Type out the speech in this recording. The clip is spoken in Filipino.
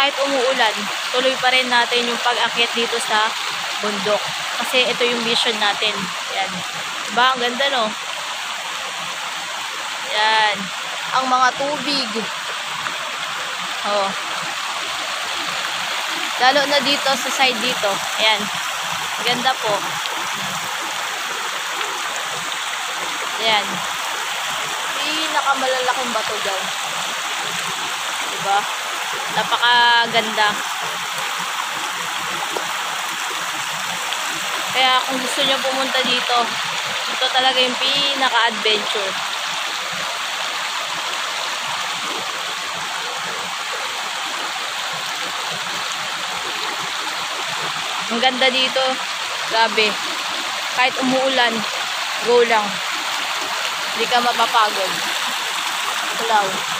kahit umuulan, tuloy pa rin natin yung pag-akyat dito sa bundok. Kasi ito yung mission natin. Yan. Diba? Ang ganda, no? Yan. Ang mga tubig. Oh. Lalo na dito sa side dito. Ayan. Ganda po. Ayan. Pinakamalalaking bato dyan. Diba? Napakaganda. Kaya kung gusto nyo pumunta dito, ito talaga yung pinaka-adventure. Ang ganda dito. Grabe. Kahit umuulan, go lang. Hindi ka mapapagod. Hello.